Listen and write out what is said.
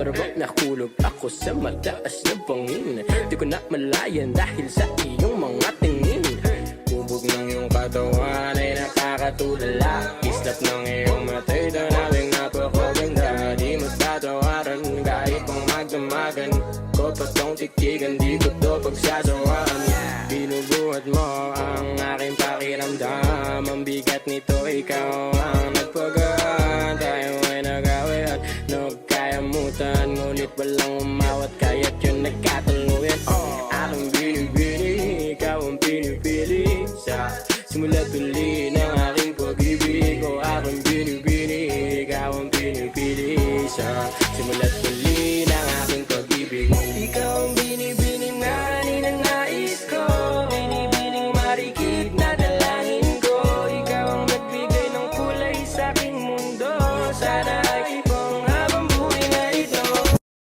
para bang nakulog ako sa mataas na bangin. Di ko na malayan dahil sa iyong mga tingin. Bubog ng iyong katawan ay nakakatulala. Islap ng iyong matay, tanawing napakaganda. Di matatawaran kahit pang magdamagan ko pa tong titigan, di ko to pagsasawaan. Binubuhat mo ang aking pakiramdam. Ang bigat nito, ikaw ang nagpagaan. Tayo ay nagawian, nagkayamutan. Ngunit walang umawat, kaya't yun nagkatuluyan. Akong binibini, ikaw ang pinipili. Sa simula't huli ng aking pag-ibig ko. Akong binibini, ikaw ang pinipili. Sa simula't huli